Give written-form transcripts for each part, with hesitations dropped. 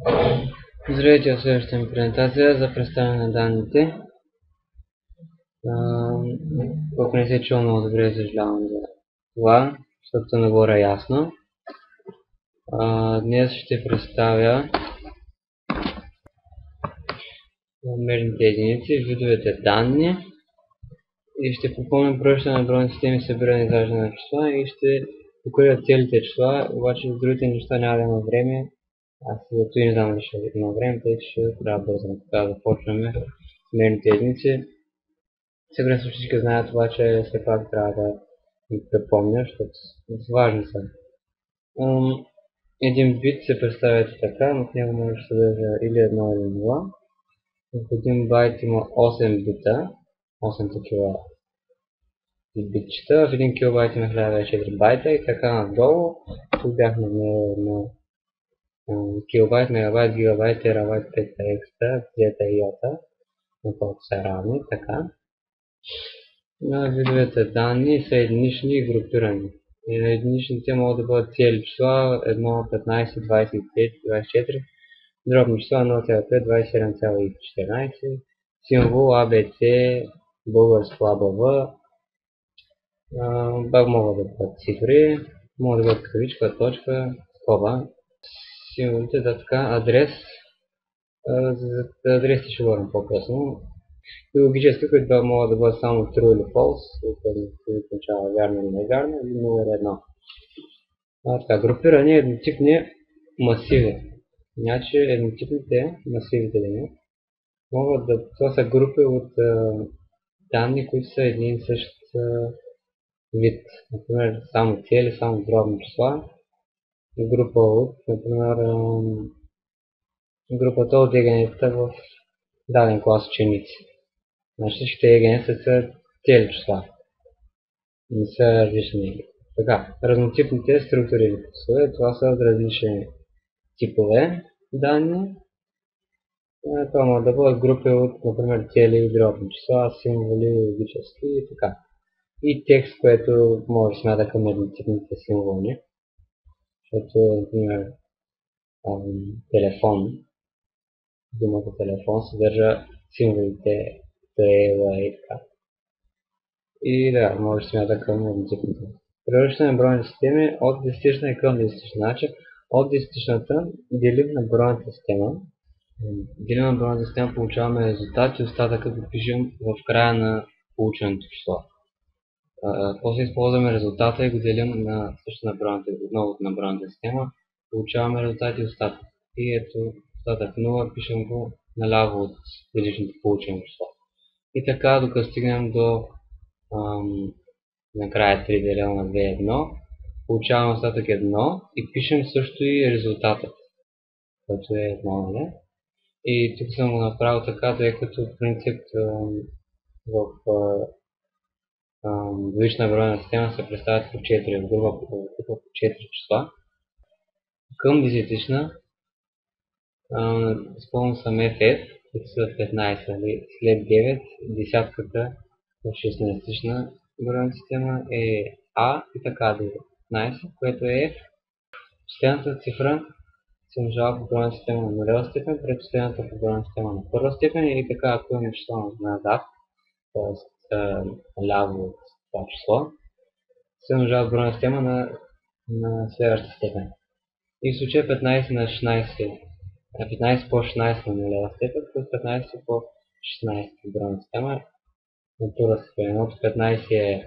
Здравейте, в следващата ми презентация за представяне на данните. Ако не се чува много добре, съжалявам за това, защото не говоря ясно. Днес ще представя мерните единици, видовете данни и ще попълня бройща на бройни системи, събиране и изваждане на числа и ще покрия целите числа, обаче за другите неща няма да има време. Аз зато и не знам дали ще има време, тъй че ще трябва да бързам. Така започваме с мерните единици. Сигурен съм, че всички знаят, обаче все пак трябва да ги припомня, защото важни са. Един бит се представя така, но в него може да съдържа или 1 или 0. В един байт има 8 бита, 8 такива битчета, в 1 килобайт има 1024 байта и така надолу. Тук бяхме на килобайт, мегабайт, гигабайт, терабайт, пета, екста, зета и йота, на колко са равни, така. На видовете данни са единични и групирани. Единичните могат да бъдат цели числа 1, 15, 25, 24, дробни числа 0,5, 27,14, символ ABC, българско АБВ, пак могат да бъдат цифри, могат да бъдат кавичка, точка, скоба, символите да така, адрес, за адресите ще говорим по-късно. И логически, които могат да бъдат само true или false, които означава вярно или невярно, или 0 или 1. Така, групирани еднотипни масиви. Значи еднотипните масивите могат да... Това са групи от данни, които са един и същ вид. Например, само цели, само дробни числа. Група от, например, групата от егенетата в даден клас ученици. Значи всичките егенети са цели числа. Не са различни. Така, разнотипните структури или класове, това са различни типове данни. Това могат да бъдат групи от, например, цели и дробни числа, символи, логически и така. И текст, което може да смята към еднотипните символи. Защото, например, телефон, думата телефон съдържа символите Т, Л и така. И да, може да смята към еднотипните. Превръщане на бройни системи от десетична и към десетична. Значи, от десетичната делим на бройната система. Делим на бройната система, получаваме резултат и остатъка го пишем в края на полученото число. После използваме резултата и го делим на същата на бройната, отново на бройната система. Получаваме резултат и остатък. И ето остатък 0, пишем го наляво от предишното получено число. И така, докато стигнем до накрая 3 делено на 2 1, получаваме остатък 1 и пишем също и резултатът, който е 1, не? И тук съм го направил така, тъй като в принцип в двоична бройна система се представят по 4, в група по 4 числа. Към десетична използвам съм FF, които са 15, след 9, десятката в 16-тична бройна система е A и така до 15, което е F. Последната цифра се умножава по бройна система на нулева степен, пред последната по бройна система на първа степен и така, ако имаме число назад, т.е. наляво от това число, се умножава бройна система на следващата степен. И в случая 15 на 16, 15 по 16 на нулева степен, плюс 15 по 16 бройна система на първа степен. Едното 15 е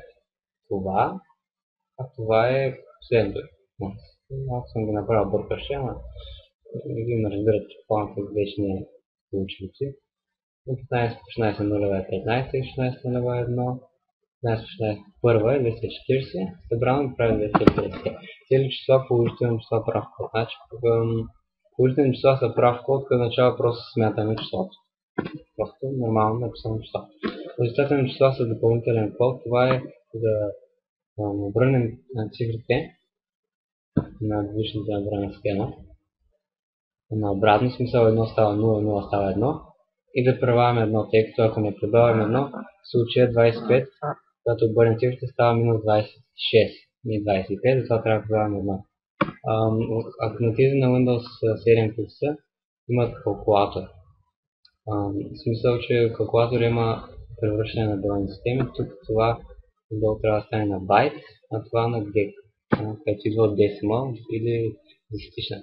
това, а това е последното. Аз съм го направил бъркаше, ама вие ме разбирате, че планата вечни ученици. 15 по 16 нулева е 15 и 16 нулева е 1. 15 по 16 първа е 240, събрано прави 250. Цели числа, положителни числа, прав код. Значи, положителни числа са прав код, като начало просто смятаме числото. Просто нормално написано число. Отрицателни числа са допълнителен код. Това е да обърнем цифрите на двоичната бройна система на обратно смисъл 1 става 0, 0 става 1 и да прибавяме едно, тъй като ако не прибавяме едно, в случая 25, когато обърнем цифрите, става минус 26, не 25, затова трябва да прибавяме едно. Альтернативи на Windows 7, които са имат калкулатор. В смисъл, че калкулатор има превръщане на бройни системи. Тук това долу трябва да стане на байт, а това на дек, където идва от десимал или десетична.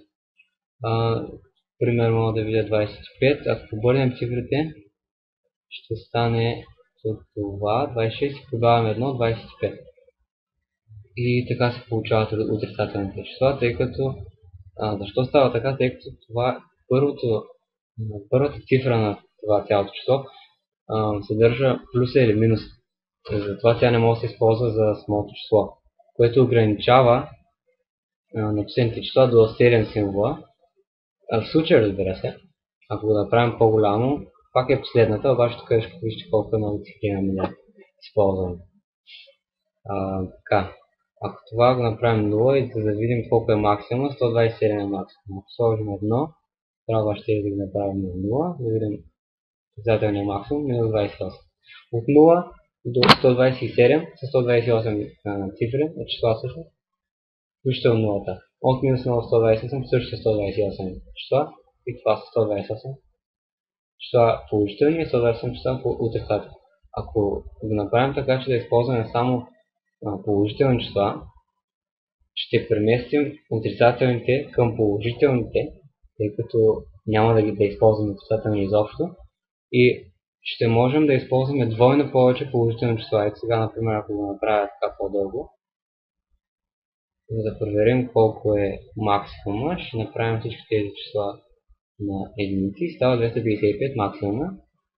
Примерно мога да видя 25, ако обърнем цифрите, ще стане това 26 и прибавяме 1, 25. И така се получават отрицателните числа, тъй като защо става така? Тъй като това първата цифра на това цялото число съдържа плюса или минус. Затова тя не може да се използва за самото число, което ограничава написаните числа до 7 символа. В случая, разбира се, ако го направим по-голямо, пак е последната, обаче тук ще вижте колко много цифри имаме да използваме. Така. Ако това го направим 0 и да видим колко е максимум, 127 е максимум. Ако сложим 1, трябва ще да го направим на 0, да видим отрицателния максимум, минус 28. От 0 до 127 са 128 цифри, числа също. Включително нулата. От минус 0 до 128 също са 128 числа и това са 128 числа положителни и 128 числа отрицателни. Ако го направим така, че да използваме само положителни числа, ще преместим отрицателните към положителните, тъй като няма да използваме отрицателни изобщо, и ще можем да използваме двойно повече положителни числа. Ето сега, например, ако го направя така по-дълго, за да проверим колко е максимума, ще направим всички тези числа на единици и става 255 максимума,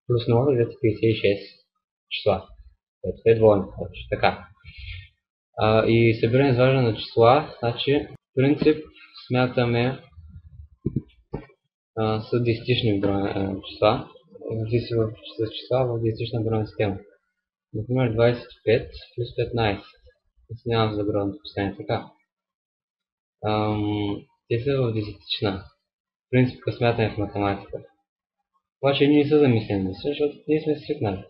плюс 0 256 числа, което е двойно. Така. И събиране изваждане на числа, значи в принцип смятаме с десетични числа, с числа в десетична бройна система. Например 25 плюс 15. Нямам за бройното писание така. Те са в десетична. Принцип към смятане в математика. Обаче ние не са замислени, защото ние сме свикнали.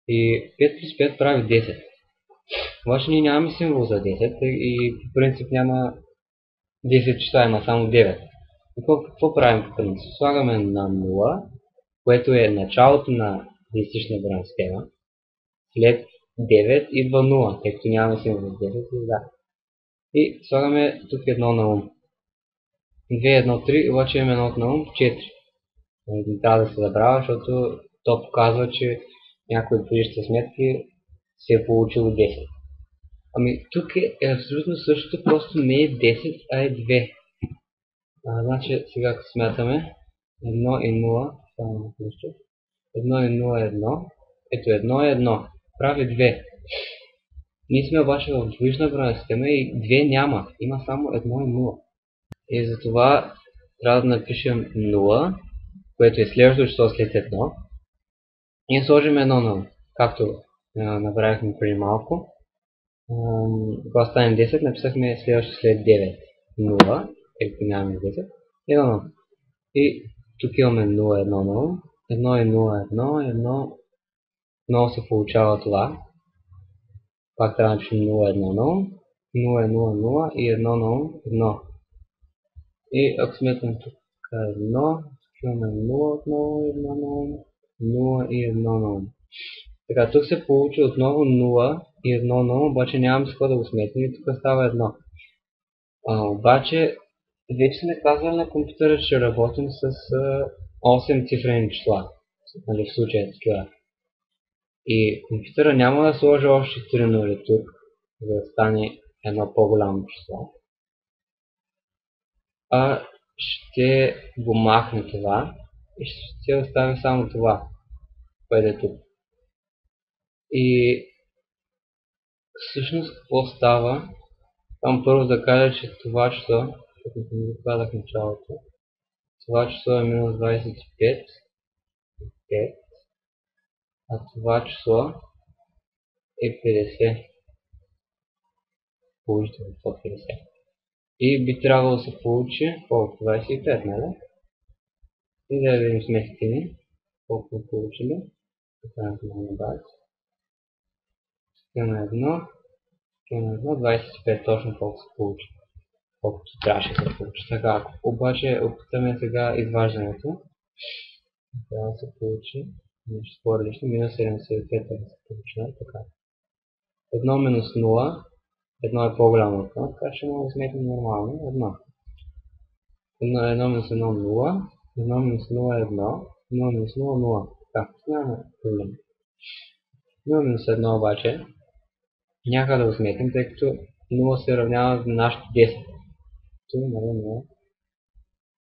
И 5 плюс 5 прави 10. Обаче ние нямаме символ за 10 и по принцип няма 10 числа, има само 9. Какво правим по принцип? Слагаме на 0, което е началото на десетична бройна система. След 9 идва 0, тъй като нямаме символ за 10 и да. И слагаме тук 1 на ум. 2, 1, 3, обаче имаме 1 на ум 4. Не трябва да се забравя, защото то показва, че някой от предишните сметки се е получило 10. Ами тук е абсолютно същото, просто не е 10, а е 2. Значи сега като смятаме 1 и 0, само нещо. 1 и 0 е 1. Ето 1 е 1. Прави 2. Ние сме обаче в двоична бройна система и 2 няма. Има само 1 и 0. И затова трябва да напишем 0, което е следващото число след 1. И сложим 1 на 0, както направихме преди малко. Когато стане 10, написахме следващото след 9. 0, където нямаме 10. 1 на 0. И тук имаме 0, 1 на 0. 1 и 0, 1, 1. Много се получава това. Пак трябва да напишем 0, 1 на 0. 0, 0, 0 и 1 на 1. И ако сметнем тук 1, имаме 0 отново, 1 на 0 и 1 на 0. Така, тук се получи отново 0 и 1 на 0, обаче нямам с какво да го сметнем и тук става 1. Обаче, вече сме казвали на компютъра, че работим с 8 цифрени числа. Нали, в случая такива. И компютъра няма да сложи още 3 нули тук, за да стане едно по-голямо число. А ще го махне това и ще остави само това, което е тук. И всъщност какво става? Там първо да кажа, че това число, като не го казах в началото, това число е минус 25, а това число е 50. Положително 150. И би трябвало да се получи колко? 25, нали? И да видим сметките ни. Колко е получили. Така на база. Схема 1. Схема 1. 25 точно колко се получи. колкото трябваше да се получи. Така, обаче опитаме сега изваждането. Трябва да се получи нещо по-различно. Минус 75 да се получи. Така. 1 минус 0. 1 е по-голямо от 1, така ще му сметнем нормално. 1. 1 минус 1 0. 1 минус 0 е 1. 0 минус 0 0. Така, няма проблем. 0 минус 1 обаче няма да го сметнем, тъй като 0 се равнява на нашето 10.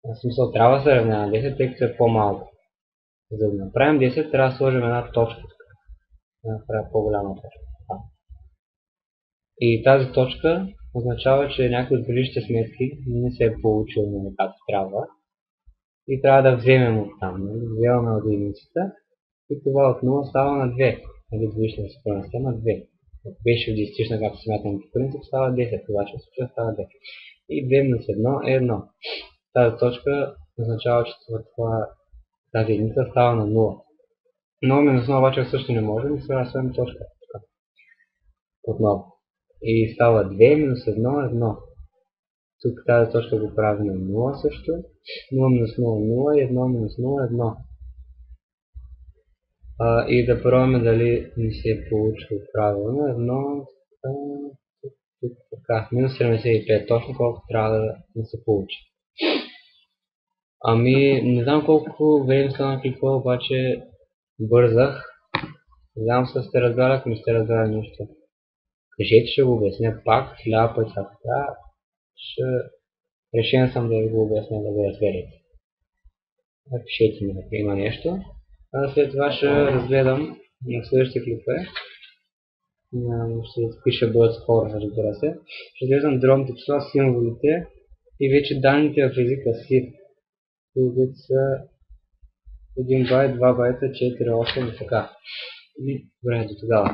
В смисъл трябва да се равнява на 10, тъй като е по-малко. За да направим 10, трябва да сложим една точка. Да направим по-голяма точка. И тази точка означава, че някой от предишните сметки не се е получил както трябва. И трябва да вземем от там. Вземаме от единицата. И това от 0 става на 2. Двоична стойност на 2. Беше в десетична, както смятаме по принцип, става 10. Обаче в случая става 2. И 2 минус 1 е 1. Тази точка означава, че тази единица става на 0. 0 минус 0 обаче също не можем и сега сложим точка. Отново. И става 2 минус 1 е 1. Тук тази точка го прави на 0 също. 0 минус 0 0 и 1 минус 0 е 1. И да пробваме дали ни се е получило правилно. 1 така, минус 75, точно колко трябва да ни се получи. Ами, не знам колко време стана какво, обаче бързах. Не знам се сте разбрали, ако не сте разбрали нещо. Кажете, ще го обясня пак, 1000 пъти ако трябва. Решен съм да ви го обясня, да го разберете. Напишете ми, ако има нещо. След това ще разгледам на следващите клипове. Какви ще бъдат скоро, разбира се. Ще разгледам дробните числа, символите и вече данните в езика си. Които са 1 байт, 2 байта, 4, 8 и така. И добре, до тогава.